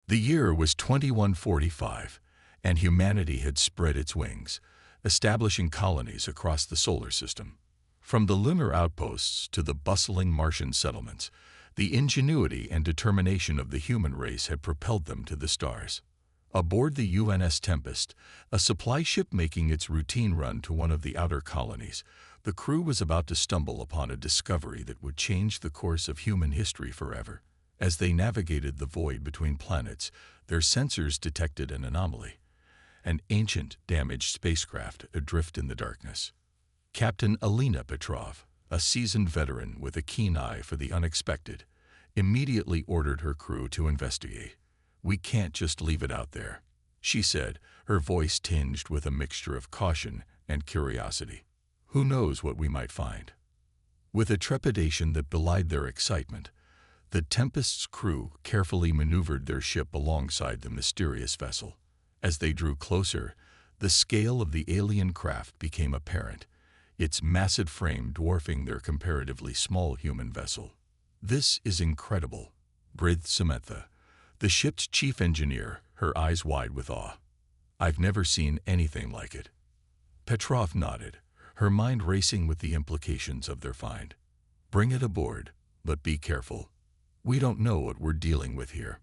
The year was 2145, and humanity had spread its wings, establishing colonies across the solar system. From the lunar outposts to the bustling Martian settlements, the ingenuity and determination of the human race had propelled them to the stars. Aboard the UNS Tempest, a supply ship making its routine run to one of the outer colonies, the crew was about to stumble upon a discovery that would change the course of human history forever. As they navigated the void between planets, their sensors detected an anomaly: an ancient, damaged spacecraft adrift in the darkness. Captain Alina Petrov, a seasoned veteran with a keen eye for the unexpected, immediately ordered her crew to investigate. "We can't just leave it out there," she said, her voice tinged with a mixture of caution and curiosity. "Who knows what we might find?" With a trepidation that belied their excitement, the Tempest's crew carefully maneuvered their ship alongside the mysterious vessel. As they drew closer, the scale of the alien craft became apparent, its massive frame dwarfing their comparatively small human vessel. "This is incredible," breathed Samantha, the ship's chief engineer, her eyes wide with awe. "I've never seen anything like it." Petrov nodded, her mind racing with the implications of their find. "Bring it aboard, but be careful. We don't know what we're dealing with here."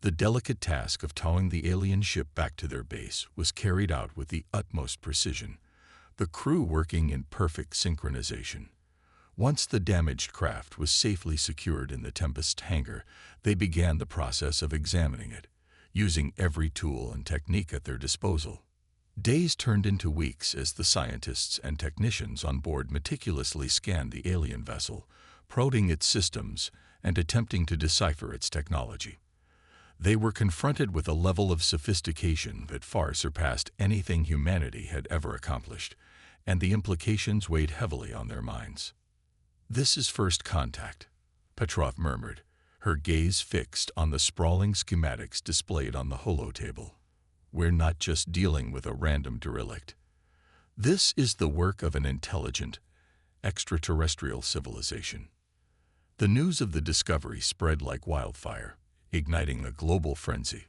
The delicate task of towing the alien ship back to their base was carried out with the utmost precision, the crew working in perfect synchronization. Once the damaged craft was safely secured in the Tempest hangar, they began the process of examining it, using every tool and technique at their disposal. Days turned into weeks as the scientists and technicians on board meticulously scanned the alien vessel, probing its systems and attempting to decipher its technology. They were confronted with a level of sophistication that far surpassed anything humanity had ever accomplished, and the implications weighed heavily on their minds. "This is first contact," Petrov murmured, her gaze fixed on the sprawling schematics displayed on the holotable. "We're not just dealing with a random derelict. This is the work of an intelligent, extraterrestrial civilization." The news of the discovery spread like wildfire, igniting a global frenzy.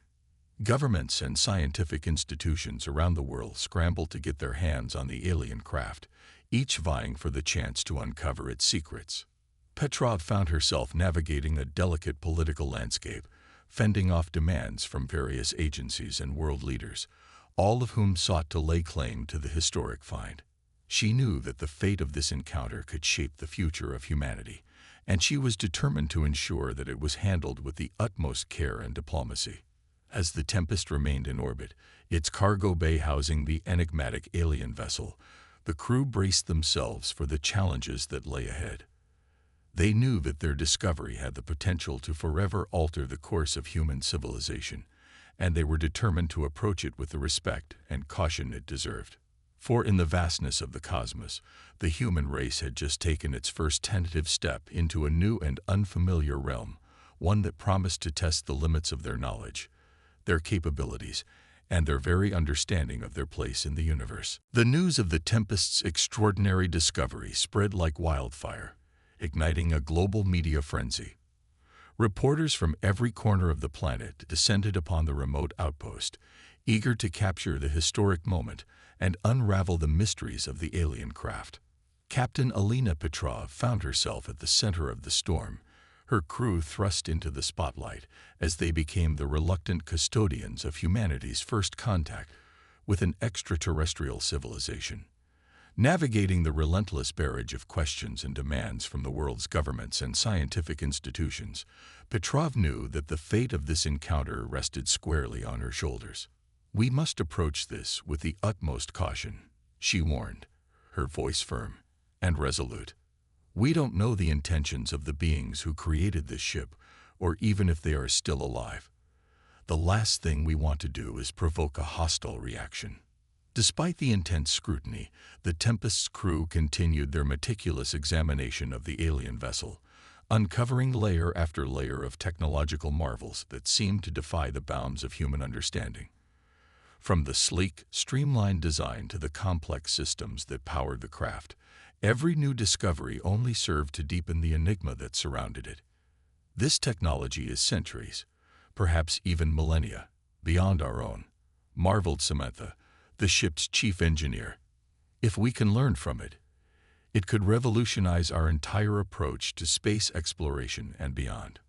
Governments and scientific institutions around the world scrambled to get their hands on the alien craft, each vying for the chance to uncover its secrets. Petrov found herself navigating a delicate political landscape, fending off demands from various agencies and world leaders, all of whom sought to lay claim to the historic find. She knew that the fate of this encounter could shape the future of humanity, and she was determined to ensure that it was handled with the utmost care and diplomacy. As the Tempest remained in orbit, its cargo bay housing the enigmatic alien vessel, the crew braced themselves for the challenges that lay ahead. They knew that their discovery had the potential to forever alter the course of human civilization, and they were determined to approach it with the respect and caution it deserved. For in the vastness of the cosmos, the human race had just taken its first tentative step into a new and unfamiliar realm, one that promised to test the limits of their knowledge, their capabilities, and their very understanding of their place in the universe. The news of the Tempest's extraordinary discovery spread like wildfire, igniting a global media frenzy. Reporters from every corner of the planet descended upon the remote outpost, eager to capture the historic moment and unravel the mysteries of the alien craft. Captain Alina Petrov found herself at the center of the storm, her crew thrust into the spotlight as they became the reluctant custodians of humanity's first contact with an extraterrestrial civilization. Navigating the relentless barrage of questions and demands from the world's governments and scientific institutions, Petrov knew that the fate of this encounter rested squarely on her shoulders. "We must approach this with the utmost caution," she warned, her voice firm and resolute. "We don't know the intentions of the beings who created this ship, or even if they are still alive. The last thing we want to do is provoke a hostile reaction." Despite the intense scrutiny, the Tempest's crew continued their meticulous examination of the alien vessel, uncovering layer after layer of technological marvels that seemed to defy the bounds of human understanding. From the sleek, streamlined design to the complex systems that powered the craft, every new discovery only served to deepen the enigma that surrounded it. "This technology is centuries, perhaps even millennia, beyond our own, marveled Samantha, the ship's chief engineer. If we can learn from it, it could revolutionize our entire approach to space exploration and beyond.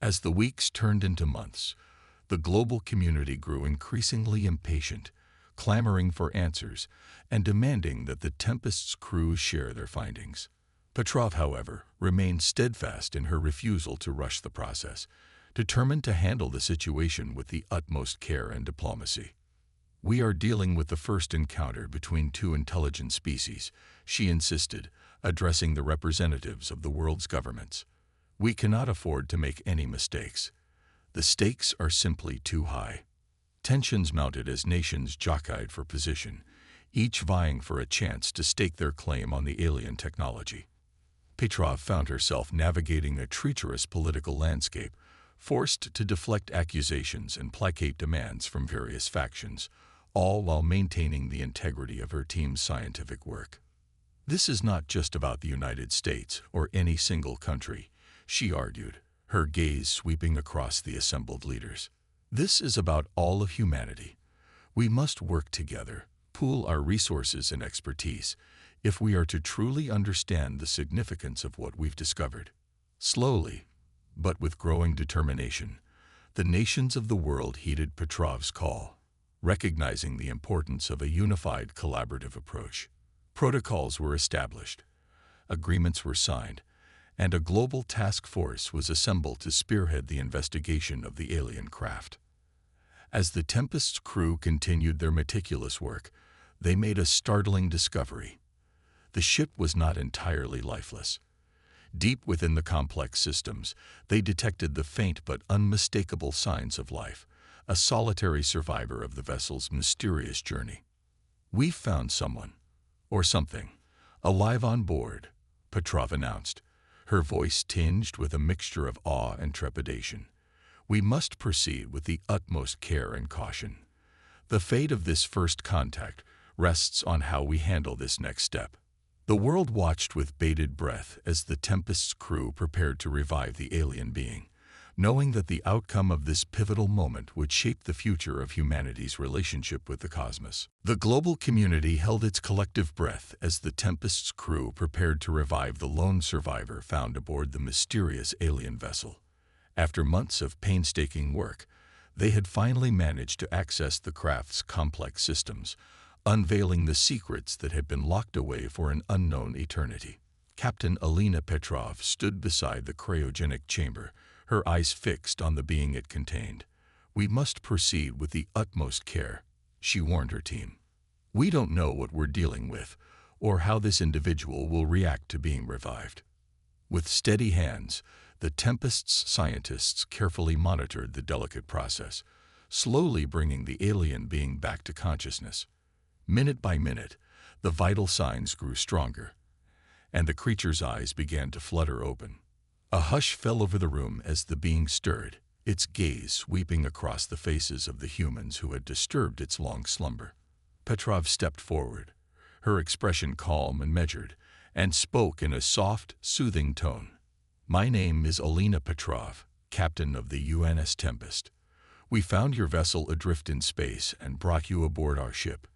As the weeks turned into months, the global community grew increasingly impatient, clamoring for answers and demanding that the Tempest's crew share their findings. Petrov, however, remained steadfast in her refusal to rush the process, determined to handle the situation with the utmost care and diplomacy. "We are dealing with the first encounter between two intelligent species," she insisted, addressing the representatives of the world's governments. "We cannot afford to make any mistakes. The stakes are simply too high." Tensions mounted as nations jockeyed for position, each vying for a chance to stake their claim on the alien technology. Petrov found herself navigating a treacherous political landscape, forced to deflect accusations and placate demands from various factions, all while maintaining the integrity of her team's scientific work. "This is not just about the United States or any single country," she argued, her gaze sweeping across the assembled leaders. "This is about all of humanity. We must work together, pool our resources and expertise, if we are to truly understand the significance of what we've discovered." Slowly, but with growing determination, the nations of the world heeded Petrov's call, recognizing the importance of a unified collaborative approach. Protocols were established, agreements were signed, and a global task force was assembled to spearhead the investigation of the alien craft. As the Tempest's crew continued their meticulous work, they made a startling discovery. The ship was not entirely lifeless. Deep within the complex systems, they detected the faint but unmistakable signs of life, a solitary survivor of the vessel's mysterious journey. "We've found someone, or something, alive on board," Petrov announced, her voice tinged with a mixture of awe and trepidation. "We must proceed with the utmost care and caution. The fate of this first contact rests on how we handle this next step." The world watched with bated breath as the Tempest's crew prepared to revive the alien being, knowing that the outcome of this pivotal moment would shape the future of humanity's relationship with the cosmos. The global community held its collective breath as the Tempest's crew prepared to revive the lone survivor found aboard the mysterious alien vessel. After months of painstaking work, they had finally managed to access the craft's complex systems, unveiling the secrets that had been locked away for an unknown eternity. Captain Alina Petrov stood beside the cryogenic chamber, her eyes fixed on the being it contained. "We must proceed with the utmost care," she warned her team. "We don't know what we're dealing with, or how this individual will react to being revived." With steady hands, the Tempest's scientists carefully monitored the delicate process, slowly bringing the alien being back to consciousness. Minute by minute, the vital signs grew stronger, and the creature's eyes began to flutter open. A hush fell over the room as the being stirred, its gaze sweeping across the faces of the humans who had disturbed its long slumber. Petrov stepped forward, her expression calm and measured, and spoke in a soft, soothing tone. "My name is Alina Petrov, captain of the UNS Tempest. We found your vessel adrift in space and brought you aboard our ship.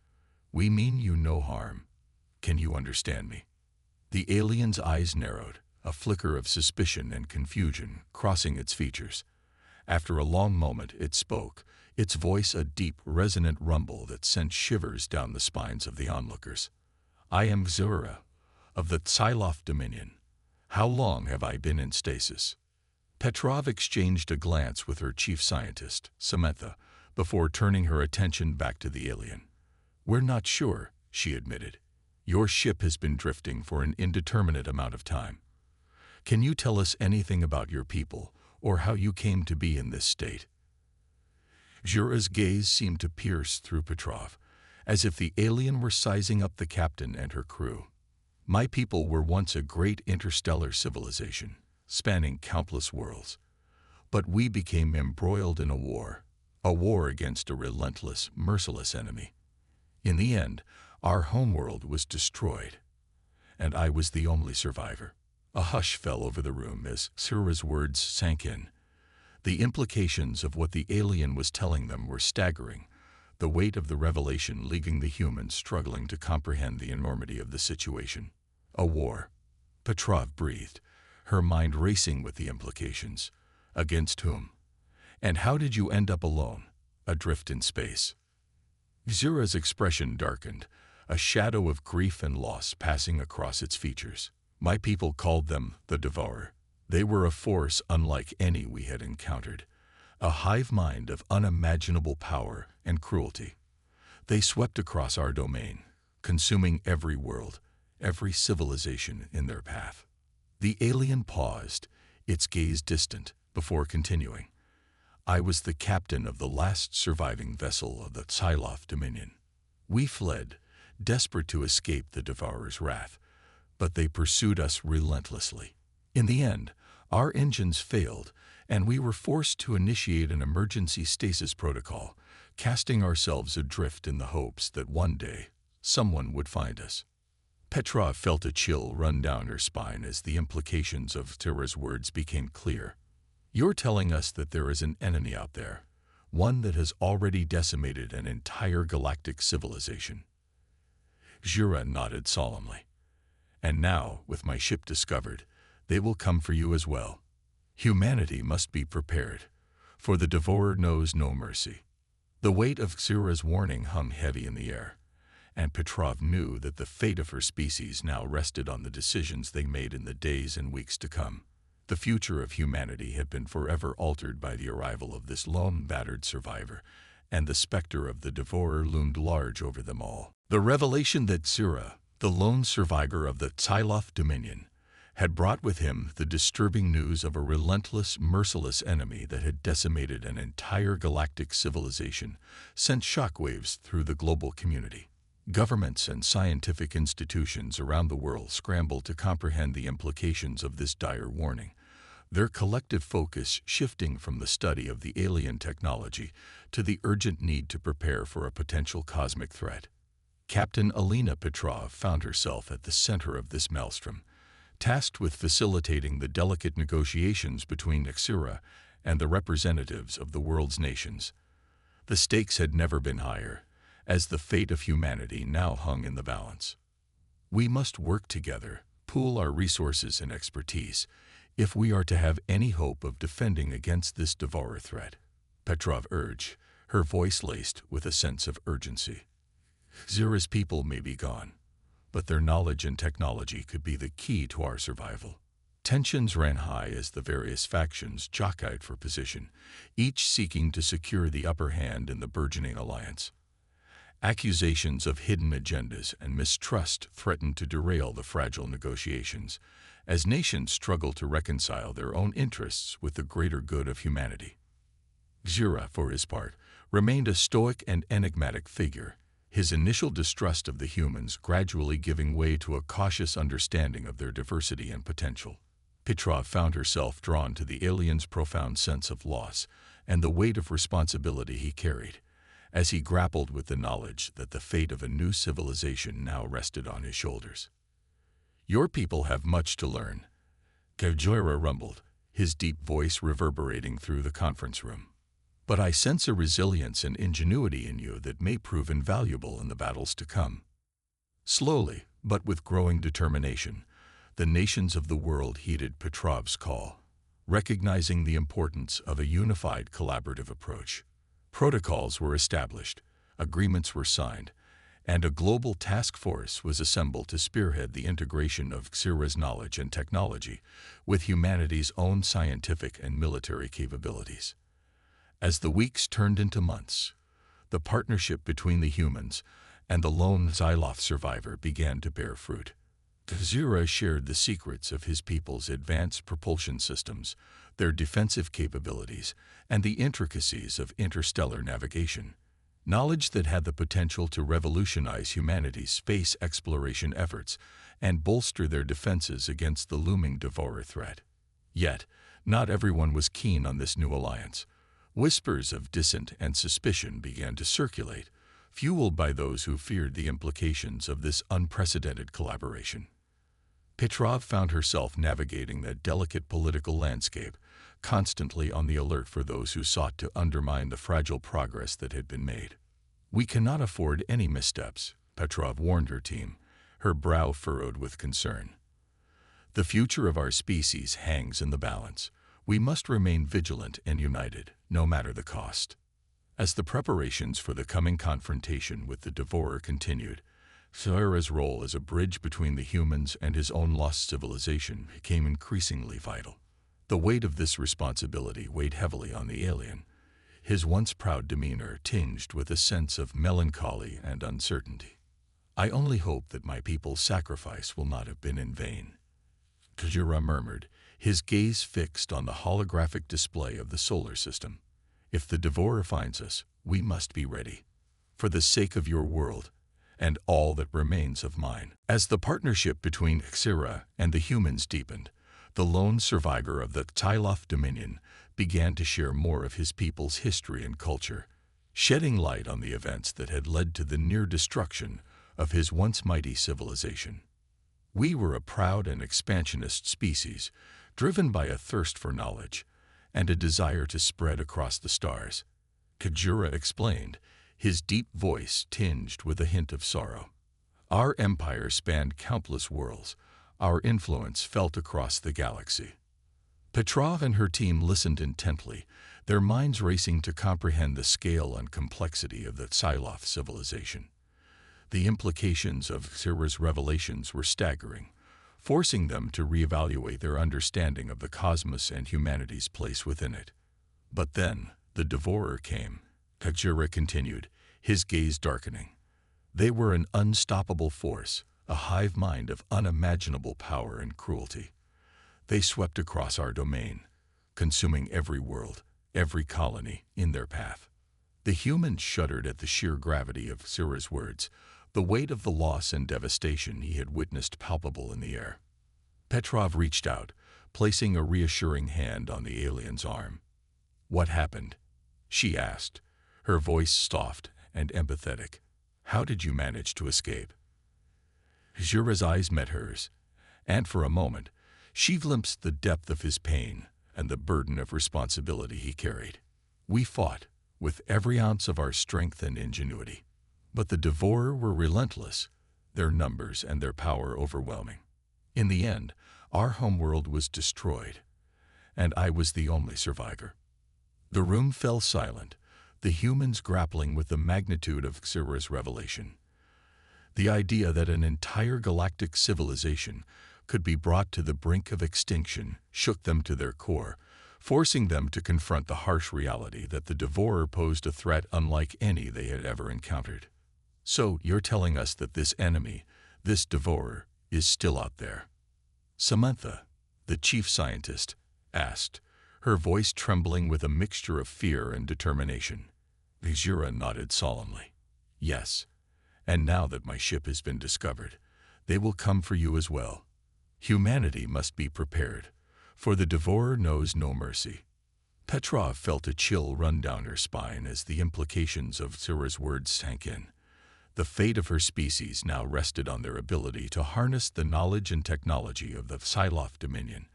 We mean you no harm. Can you understand me?" The alien's eyes narrowed, a flicker of suspicion and confusion crossing its features. After a long moment, it spoke, its voice a deep, resonant rumble that sent shivers down the spines of the onlookers. "I am Xura, of the Tsilov Dominion. How long have I been in stasis?" Petrov exchanged a glance with her chief scientist, Samantha, before turning her attention back to the alien. "We're not sure," she admitted. "Your ship has been drifting for an indeterminate amount of time. Can you tell us anything about your people, or how you came to be in this state?" Xura's gaze seemed to pierce through Petrov, as if the alien were sizing up the captain and her crew. "My people were once a great interstellar civilization, spanning countless worlds. But we became embroiled in a war against a relentless, merciless enemy. In the end, our homeworld was destroyed, and I was the only survivor." A hush fell over the room as Xura's words sank in. The implications of what the alien was telling them were staggering, the weight of the revelation leaving the humans struggling to comprehend the enormity of the situation. A war. Petrov breathed, her mind racing with the implications. Against whom? And how did you end up alone, adrift in space? Xura's expression darkened, a shadow of grief and loss passing across its features. My people called them the Devourer. They were a force unlike any we had encountered, a hive mind of unimaginable power and cruelty. They swept across our domain, consuming every world, every civilization in their path. The alien paused, its gaze distant, before continuing. I was the captain of the last surviving vessel of the Psyloph Dominion. We fled, desperate to escape the Devourer's wrath, but they pursued us relentlessly. In the end, our engines failed, and we were forced to initiate an emergency stasis protocol, casting ourselves adrift in the hopes that one day someone would find us. Petrov felt a chill run down her spine as the implications of Xura's words became clear. You're telling us that there is an enemy out there, one that has already decimated an entire galactic civilization. Xura nodded solemnly. And now, with my ship discovered, they will come for you as well. Humanity must be prepared, for the Devourer knows no mercy. The weight of Xura's warning hung heavy in the air, and Petrov knew that the fate of her species now rested on the decisions they made in the days and weeks to come. The future of humanity had been forever altered by the arrival of this lone, battered survivor, and the specter of the Devourer loomed large over them all. The revelation that Xura, the lone survivor of the Psyloph Dominion, had brought with him the disturbing news of a relentless, merciless enemy that had decimated an entire galactic civilization, sent shockwaves through the global community. Governments and scientific institutions around the world scrambled to comprehend the implications of this dire warning, their collective focus shifting from the study of the alien technology to the urgent need to prepare for a potential cosmic threat. Captain Alina Petrov found herself at the center of this maelstrom, tasked with facilitating the delicate negotiations between Xura and the representatives of the world's nations. The stakes had never been higher, as the fate of humanity now hung in the balance. We must work together, pool our resources and expertise, if we are to have any hope of defending against this Devourer threat, Petrov urged, her voice laced with a sense of urgency. Xura's people may be gone, but their knowledge and technology could be the key to our survival. Tensions ran high as the various factions jockeyed for position, each seeking to secure the upper hand in the burgeoning alliance. Accusations of hidden agendas and mistrust threatened to derail the fragile negotiations, as nations struggled to reconcile their own interests with the greater good of humanity. Xura, for his part, remained a stoic and enigmatic figure, his initial distrust of the humans gradually giving way to a cautious understanding of their diversity and potential. Petrov found herself drawn to the alien's profound sense of loss and the weight of responsibility he carried, as he grappled with the knowledge that the fate of a new civilization now rested on his shoulders. Your people have much to learn, Xura rumbled, his deep voice reverberating through the conference room. But I sense a resilience and ingenuity in you that may prove invaluable in the battles to come. Slowly, but with growing determination, the nations of the world heeded Petrov's call, recognizing the importance of a unified collaborative approach. Protocols were established, agreements were signed, and a global task force was assembled to spearhead the integration of Xura's knowledge and technology with humanity's own scientific and military capabilities. As the weeks turned into months, the partnership between the humans and the lone Psyloph survivor began to bear fruit. Xura shared the secrets of his people's advanced propulsion systems, their defensive capabilities, and the intricacies of interstellar navigation, knowledge that had the potential to revolutionize humanity's space exploration efforts and bolster their defenses against the looming Devourer threat. Yet, not everyone was keen on this new alliance. Whispers of dissent and suspicion began to circulate, fueled by those who feared the implications of this unprecedented collaboration. Petrov found herself navigating that delicate political landscape, constantly on the alert for those who sought to undermine the fragile progress that had been made. "We cannot afford any missteps," Petrov warned her team, her brow furrowed with concern. "The future of our species hangs in the balance. We must remain vigilant and united, no matter the cost." As the preparations for the coming confrontation with the Devourer continued, Sierra's role as a bridge between the humans and his own lost civilization became increasingly vital. The weight of this responsibility weighed heavily on the alien, his once proud demeanor tinged with a sense of melancholy and uncertainty. "I only hope that my people's sacrifice will not have been in vain," Kajira murmured, his gaze fixed on the holographic display of the solar system. "If the Devourer finds us, we must be ready. For the sake of your world, and all that remains of mine." As the partnership between Xira and the humans deepened, the lone survivor of the Tyloth Dominion began to share more of his people's history and culture, shedding light on the events that had led to the near destruction of his once mighty civilization. "We were a proud and expansionist species, driven by a thirst for knowledge and a desire to spread across the stars," Kajira explained, his deep voice tinged with a hint of sorrow. "Our empire spanned countless worlds, our influence felt across the galaxy." Petrov and her team listened intently, their minds racing to comprehend the scale and complexity of the Psyloth civilization. The implications of Xira's revelations were staggering, forcing them to reevaluate their understanding of the cosmos and humanity's place within it. But then, the Devourer came, Kajira continued, his gaze darkening. They were an unstoppable force, a hive mind of unimaginable power and cruelty. They swept across our domain, consuming every world, every colony in their path. The humans shuddered at the sheer gravity of Xira's words, the weight of the loss and devastation he had witnessed palpable in the air. Petrov reached out, placing a reassuring hand on the alien's arm. "What happened?" she asked, her voice soft and empathetic. "How did you manage to escape?" Xira's eyes met hers, and for a moment, she glimpsed the depth of his pain and the burden of responsibility he carried. "We fought, with every ounce of our strength and ingenuity. But the Devourer were relentless, their numbers and their power overwhelming. In the end, our homeworld was destroyed, and I was the only survivor." The room fell silent, the humans grappling with the magnitude of Xira's revelation. The idea that an entire galactic civilization could be brought to the brink of extinction shook them to their core, forcing them to confront the harsh reality that the Devourer posed a threat unlike any they had ever encountered. "So, you're telling us that this enemy, this Devourer, is still out there?" Samantha, the chief scientist, asked, her voice trembling with a mixture of fear and determination. Xira nodded solemnly. "Yes, and now that my ship has been discovered, they will come for you as well. Humanity must be prepared, for the Devourer knows no mercy." Petrov felt a chill run down her spine as the implications of Xira's words sank in. The fate of her species now rested on their ability to harness the knowledge and technology of the Psyloth Dominion,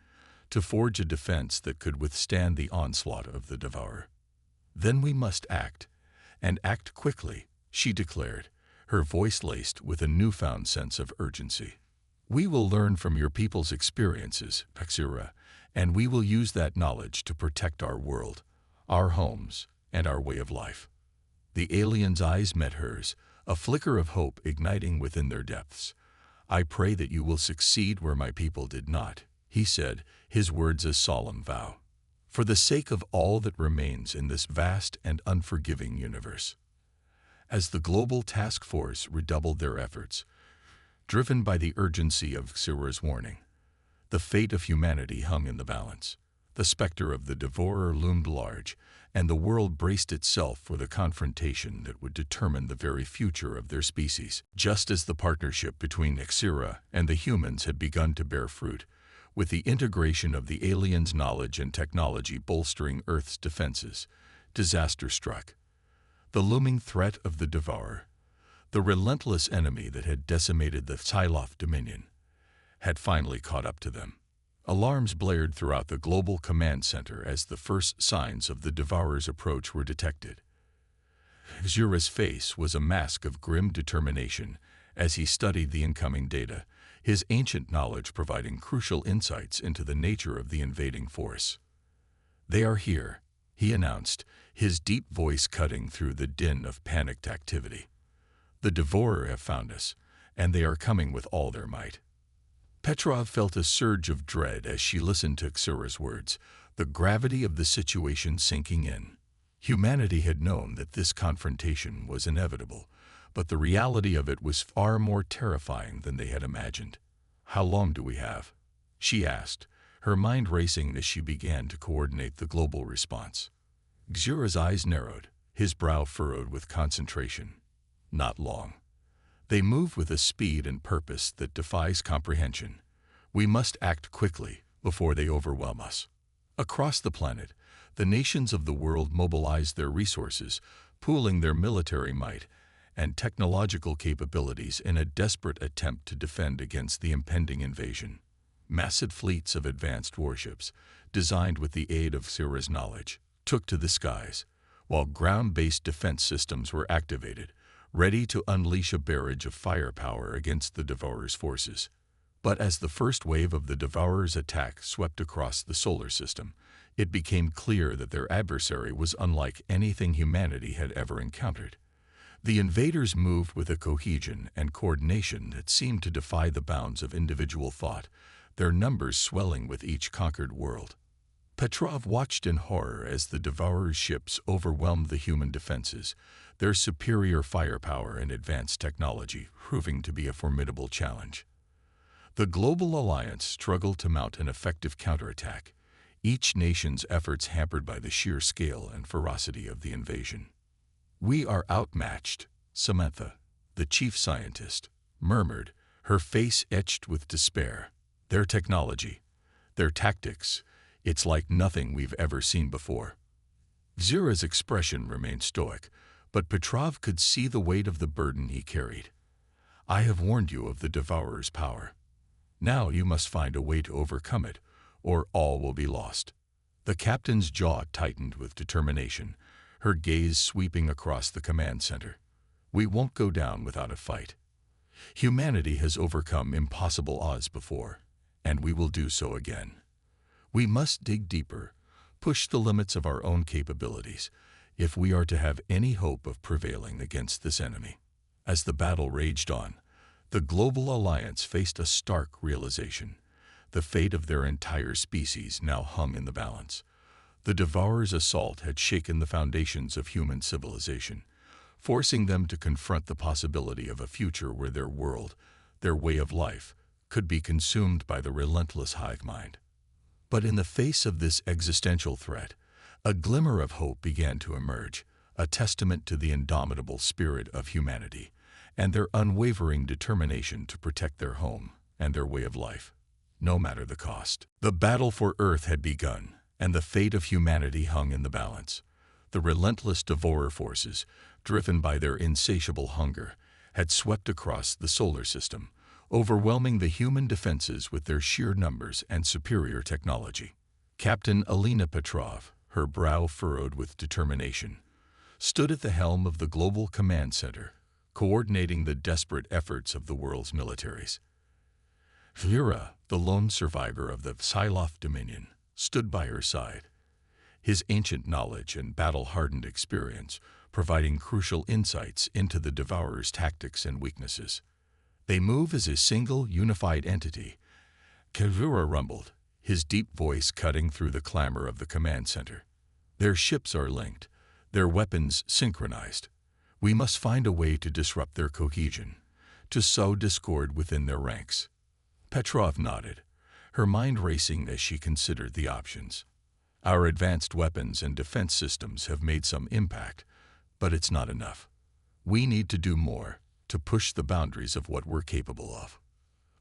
to forge a defense that could withstand the onslaught of the Devourer. "Then we must act, and act quickly," she declared, her voice laced with a newfound sense of urgency. "We will learn from your people's experiences, Xira, and we will use that knowledge to protect our world, our homes, and our way of life." The alien's eyes met hers, a flicker of hope igniting within their depths. "I pray that you will succeed where my people did not," he said, his words a solemn vow. "For the sake of all that remains in this vast and unforgiving universe." As the global task force redoubled their efforts, driven by the urgency of Xira's warning, the fate of humanity hung in the balance. The specter of the Devourer loomed large, and the world braced itself for the confrontation that would determine the very future of their species. Just as the partnership between Xira and the humans had begun to bear fruit, with the integration of the aliens' knowledge and technology bolstering Earth's defenses, disaster struck. The looming threat of the Devourer, the relentless enemy that had decimated the Psyloth Dominion, had finally caught up to them. Alarms blared throughout the global command center as the first signs of the Devourer's approach were detected. Xura's face was a mask of grim determination as he studied the incoming data, his ancient knowledge providing crucial insights into the nature of the invading force. "They are here," he announced, his deep voice cutting through the din of panicked activity. "The Devourer have found us, and they are coming with all their might." Petrov felt a surge of dread as she listened to Xura's words, the gravity of the situation sinking in. Humanity had known that this confrontation was inevitable, but the reality of it was far more terrifying than they had imagined. "How long do we have?" she asked, her mind racing as she began to coordinate the global response. Xura's eyes narrowed, his brow furrowed with concentration. "Not long. They move with a speed and purpose that defies comprehension. We must act quickly before they overwhelm us." Across the planet, the nations of the world mobilized their resources, pooling their military might and technological capabilities in a desperate attempt to defend against the impending invasion. Massive fleets of advanced warships, designed with the aid of Xura's knowledge, took to the skies, while ground-based defense systems were activated, ready to unleash a barrage of firepower against the Devourer's forces. But as the first wave of the Devourer's attack swept across the solar system, it became clear that their adversary was unlike anything humanity had ever encountered. The invaders moved with a cohesion and coordination that seemed to defy the bounds of individual thought, their numbers swelling with each conquered world. Petrov watched in horror as the Devourer's ships overwhelmed the human defenses, their superior firepower and advanced technology proving to be a formidable challenge. The global alliance struggled to mount an effective counterattack, each nation's efforts hampered by the sheer scale and ferocity of the invasion. "We are outmatched," Samantha, the chief scientist, murmured, her face etched with despair. "Their technology, their tactics, it's like nothing we've ever seen before." Xura's expression remained stoic, but Petrov could see the weight of the burden he carried. "I have warned you of the Devourer's power. Now you must find a way to overcome it, or all will be lost." The captain's jaw tightened with determination, her gaze sweeping across the command center. "We won't go down without a fight. Humanity has overcome impossible odds before, and we will do so again. We must dig deeper, push the limits of our own capabilities, if we are to have any hope of prevailing against this enemy." As the battle raged on, the global alliance faced a stark realization. The fate of their entire species now hung in the balance. The Devourer's assault had shaken the foundations of human civilization, forcing them to confront the possibility of a future where their world, their way of life, could be consumed by the relentless hive mind. But in the face of this existential threat, a glimmer of hope began to emerge, a testament to the indomitable spirit of humanity and their unwavering determination to protect their home and their way of life, no matter the cost. The battle for Earth had begun, and the fate of humanity hung in the balance. The relentless Devourer forces, driven by their insatiable hunger, had swept across the solar system, overwhelming the human defenses with their sheer numbers and superior technology. Captain Alina Petrov, her brow furrowed with determination, stood at the helm of the Global Command Center, coordinating the desperate efforts of the world's militaries. Xura, the lone survivor of the Psyloth Dominion, stood by her side, his ancient knowledge and battle-hardened experience providing crucial insights into the Devourer's tactics and weaknesses. "They move as a single, unified entity," Xura rumbled, his deep voice cutting through the clamor of the command center. "Their ships are linked, their weapons synchronized. We must find a way to disrupt their cohesion, to sow discord within their ranks." Petrov nodded, her mind racing as she considered the options. "Our advanced weapons and defense systems have made some impact, but it's not enough. We need to do more, to push the boundaries of what we're capable of."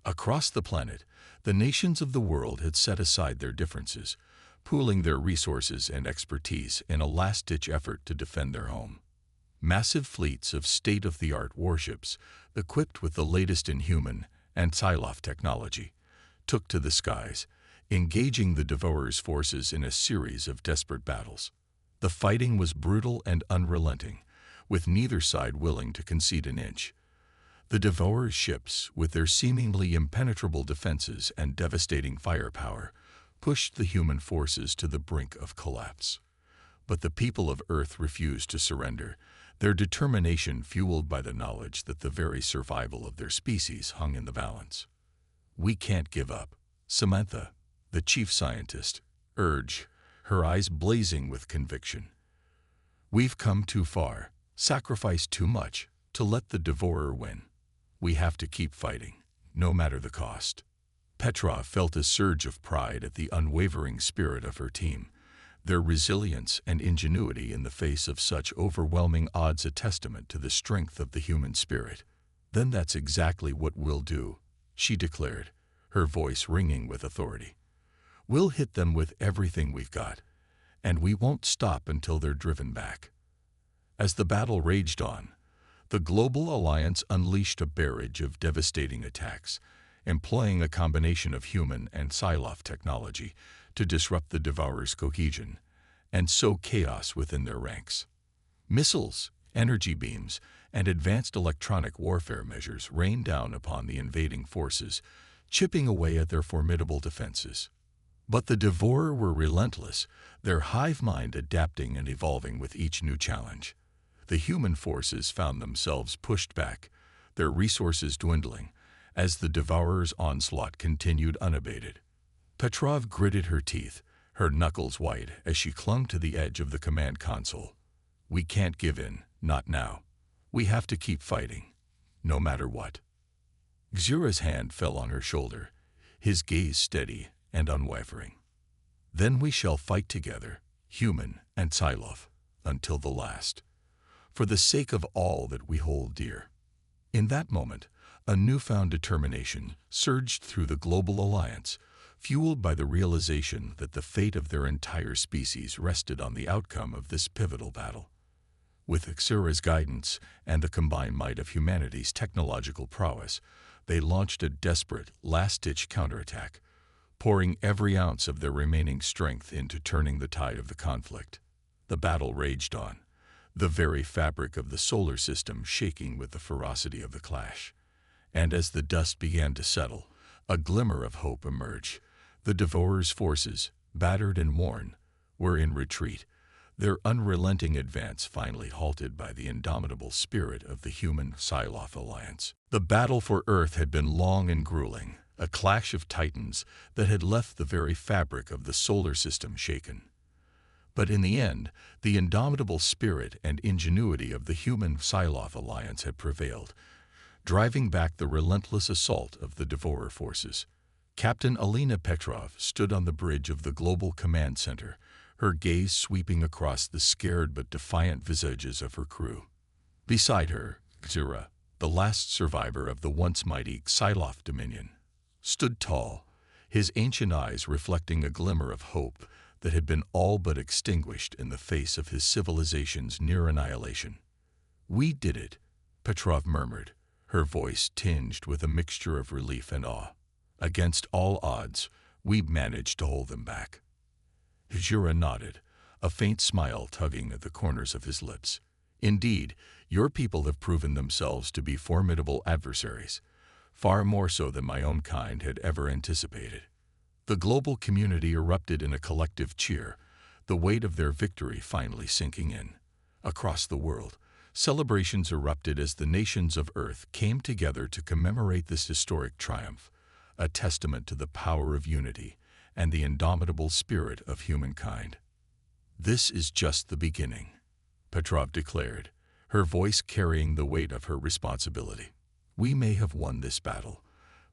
Across the planet, the nations of the world had set aside their differences, pooling their resources and expertise in a last-ditch effort to defend their home. Massive fleets of state-of-the-art warships, equipped with the latest in human and Psyloth technology, took to the skies, engaging the Devourer's forces in a series of desperate battles. The fighting was brutal and unrelenting, with neither side willing to concede an inch. The Devourer's ships, with their seemingly impenetrable defenses and devastating firepower, pushed the human forces to the brink of collapse. But the people of Earth refused to surrender, their determination fueled by the knowledge that the very survival of their species hung in the balance. "We can't give up," Samantha, the chief scientist, urged, her eyes blazing with conviction. "We've come too far, sacrificed too much, to let the Devourer win. We have to keep fighting, no matter the cost." Petrov felt a surge of pride at the unwavering spirit of her team, their resilience and ingenuity in the face of such overwhelming odds a testament to the strength of the human spirit. "Then that's exactly what we'll do," she declared, her voice ringing with authority. "We'll hit them with everything we've got, and we won't stop until they're driven back." As the battle raged on, the Global Alliance unleashed a barrage of devastating attacks, employing a combination of human and Sci-Fi technology to disrupt the Devourer's cohesion and sow chaos within their ranks. Missiles, energy beams, and advanced electronic warfare measures rained down upon the invading forces, chipping away at their formidable defenses. But the Devourer were relentless, their hive mind adapting and evolving with each new challenge. The human forces found themselves pushed back, their resources dwindling, as the Devourer's onslaught continued unabated. Petrov gritted her teeth, her knuckles white as she clung to the edge of the command console. "We can't give in, not now. We have to keep fighting, no matter what." Xura's hand fell on her shoulder, his gaze steady and unwavering. "Then we shall fight together, human and Sci-Fi, until the last, for the sake of all that we hold dear." In that moment, a newfound determination surged through the Global Alliance, fueled by the realization that the fate of their entire species rested on the outcome of this pivotal battle. With Xura's guidance and the combined might of humanity's technological prowess, they launched a desperate, last-ditch counterattack, pouring every ounce of their remaining strength into turning the tide of the conflict. The battle raged on, the very fabric of the solar system shaking with the ferocity of the clash. And as the dust began to settle, a glimmer of hope emerged. The Devourer's forces, battered and worn, were in retreat, their unrelenting advance finally halted by the indomitable spirit of the human Sci-Fi Alliance. The battle for Earth had been long and grueling, a clash of titans that had left the very fabric of the solar system shaken. But in the end, the indomitable spirit and ingenuity of the human Sci-Fi Alliance had prevailed, driving back the relentless assault of the Devourer forces. Captain Alina Petrov stood on the bridge of the Global Command Center, her gaze sweeping across the scared but defiant visages of her crew. Beside her, Xura, the last survivor of the once mighty Sci-Fi Dominion, stood tall, his ancient eyes reflecting a glimmer of hope that had been all but extinguished in the face of his civilization's near annihilation. "We did it," Petrov murmured, her voice tinged with a mixture of relief and awe. "Against all odds, we managed to hold them back." Xura nodded, a faint smile tugging at the corners of his lips. "Indeed, your people have proven themselves to be formidable adversaries, far more so than my own kind had ever anticipated." The global community erupted in a collective cheer, the weight of their victory finally sinking in. Across the world, celebrations erupted as the nations of Earth came together to commemorate this historic triumph, a testament to the power of unity and the indomitable spirit of humankind. "This is just the beginning," Petrov declared, her voice carrying the weight of her responsibility. "We may have won this battle,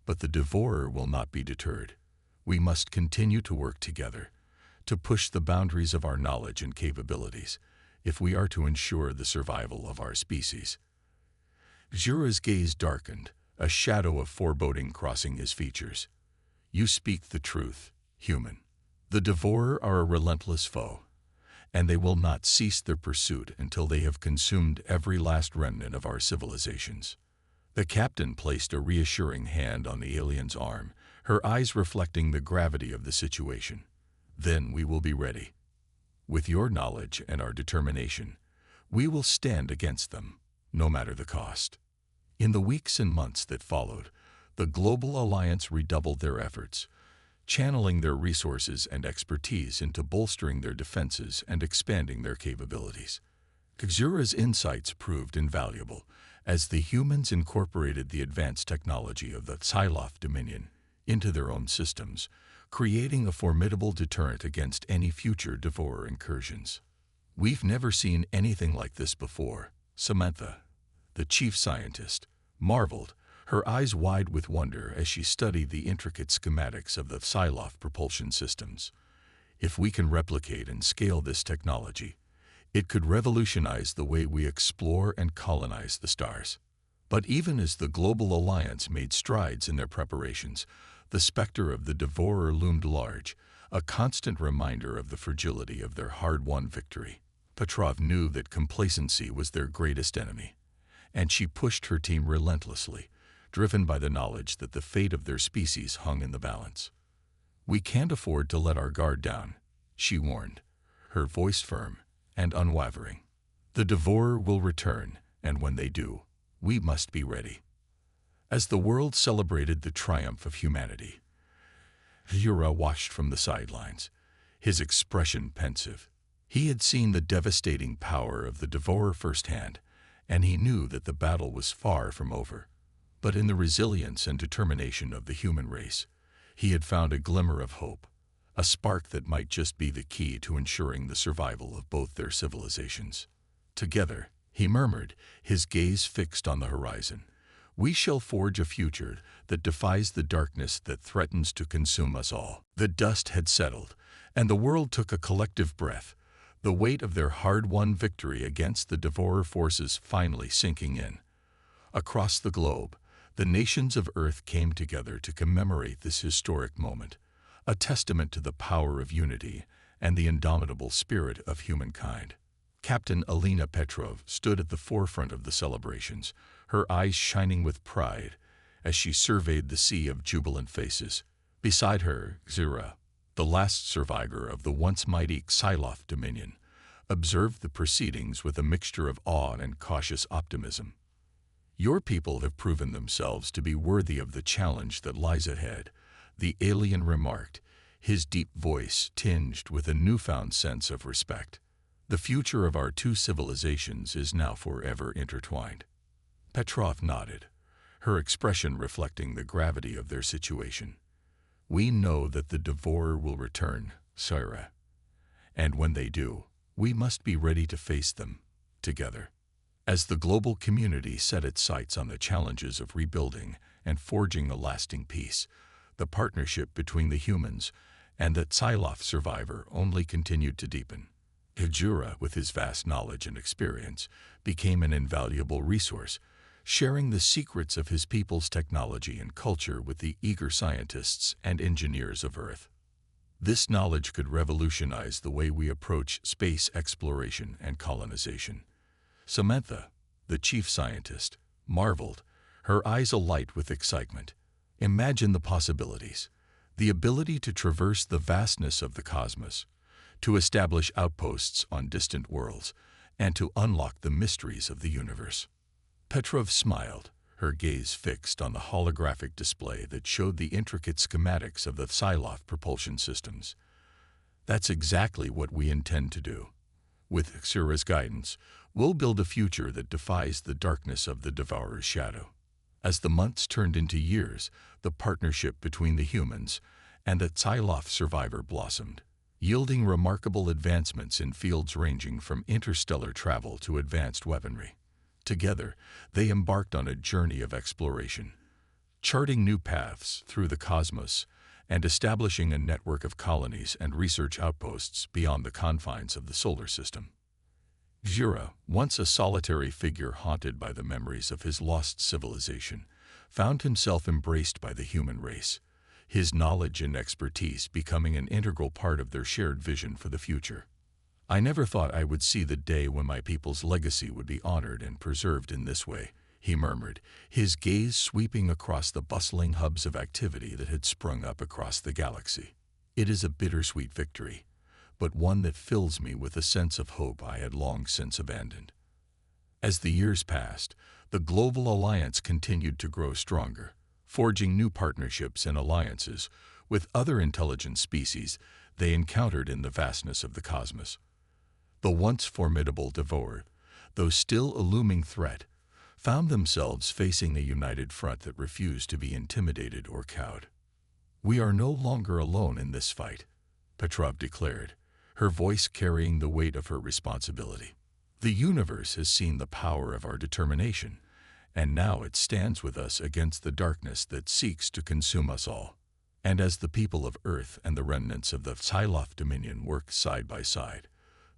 but the Devourer will not be deterred. We must continue to work together, to push the boundaries of our knowledge and capabilities, if we are to ensure the survival of our species." Xura's gaze darkened, a shadow of foreboding crossing his features. "You speak the truth, human. The Devourer are a relentless foe, and they will not cease their pursuit until they have consumed every last remnant of our civilizations." The captain placed a reassuring hand on the alien's arm, her eyes reflecting the gravity of the situation. Then we will be ready. With your knowledge and our determination, we will stand against them, no matter the cost. In the weeks and months that followed, the Global Alliance redoubled their efforts, channeling their resources and expertise into bolstering their defenses and expanding their capabilities. Xura's insights proved invaluable as the humans incorporated the advanced technology of the Psyloph Dominion into their own systems, creating a formidable deterrent against any future Devourer incursions. "We've never seen anything like this before," Samantha, the chief scientist, marveled, her eyes wide with wonder as she studied the intricate schematics of the Psyloph propulsion systems. "If we can replicate and scale this technology, it could revolutionize the way we explore and colonize the stars." But even as the Global Alliance made strides in their preparations, the specter of the Devourer loomed large, a constant reminder of the fragility of their hard-won victory. Petrov knew that complacency was their greatest enemy, and she pushed her team relentlessly, driven by the knowledge that the fate of their species hung in the balance. "We can't afford to let our guard down," she warned, her voice firm and unwavering. "The Devourer will return, and when they do, we must be ready." As the world celebrated the triumph of humanity, Xura watched from the sidelines, his expression pensive. He had seen the devastating power of the Devourer firsthand, and he knew that the battle was far from over. But in the resilience and determination of the human race, he had found a glimmer of hope, a spark that might just be the key to ensuring the survival of both their civilizations. "Together," he murmured, his gaze fixed on the horizon, "we shall forge a future that defies the darkness that threatens to consume us all." The dust had settled, and the world took a collective breath, the weight of their hard-won victory against the Devourer forces finally sinking in. Across the globe, the nations of Earth came together to commemorate this historic moment, a testament to the power of unity and the indomitable spirit of humankind. Captain Alina Petrov stood at the forefront of the celebrations, her eyes shining with pride as she surveyed the sea of jubilant faces. Beside her, Xura, the last survivor of the once mighty Psyloph Dominion, observed the proceedings with a mixture of awe and cautious optimism. "Your people have proven themselves to be worthy of the challenge that lies ahead," the alien remarked, his deep voice tinged with a newfound sense of respect. "The future of our two civilizations is now forever intertwined." Petrov nodded, her expression reflecting the gravity of their situation. "We know that the Devourer will return, Xura, and when they do, we must be ready to face them together." As the global community set its sights on the challenges of rebuilding and forging a lasting peace, the partnership between the humans and the Psyloph survivor only continued to deepen. Xura, with his vast knowledge and experience, became an invaluable resource, sharing the secrets of his people's technology and culture with the eager scientists and engineers of Earth. This knowledge could revolutionize the way we approach space exploration and colonization. Samantha, the chief scientist, marveled, her eyes alight with excitement. "Imagine the possibilities. The ability to traverse the vastness of the cosmos, to establish outposts on distant worlds, and to unlock the mysteries of the universe." Petrov smiled, her gaze fixed on the holographic display that showed the intricate schematics of the Psyloph propulsion systems. "That's exactly what we intend to do. With Xura's guidance, we'll build a future that defies the darkness of the Devourer's shadow." As the months turned into years, the partnership between the humans and the Psyloph survivor blossomed, yielding remarkable advancements in fields ranging from interstellar travel to advanced weaponry. Together, they embarked on a journey of exploration, charting new paths through the cosmos and establishing a network of colonies and research outposts beyond the confines of the solar system. Xura, once a solitary figure haunted by the memories of his lost civilization, found himself embraced by the human race, his knowledge and expertise becoming an integral part of their shared vision for the future. "I never thought I would see the day when my people's legacy would be honored and preserved in this way," he murmured, his gaze sweeping across the bustling hubs of activity that had sprung up across the galaxy. It is a bittersweet victory, but one that fills me with a sense of hope I had long since abandoned. As the years passed, the global alliance continued to grow stronger, forging new partnerships and alliances with other intelligent species they encountered in the vastness of the cosmos. The once formidable Devourer, though still a looming threat, found themselves facing a united front that refused to be intimidated or cowed. "We are no longer alone in this fight," Petrov declared, her voice carrying the weight of her responsibility. "The universe has seen the power of our determination, and now it stands with us against the darkness that seeks to consume us all." And as the people of Earth and the remnants of the Psyloph Dominion worked side by side,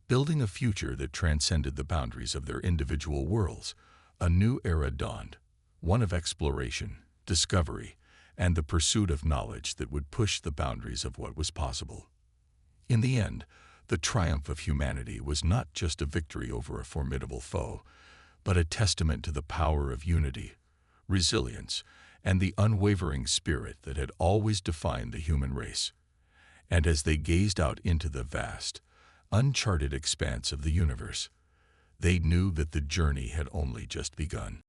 building a future that transcended the boundaries of their individual worlds, a new era dawned, one of exploration, discovery, and the pursuit of knowledge that would push the boundaries of what was possible. In the end, the triumph of humanity was not just a victory over a formidable foe, but a testament to the power of unity, resilience, and the unwavering spirit that had always defined the human race. And as they gazed out into the vast, uncharted expanse of the universe, they knew that the journey had only just begun.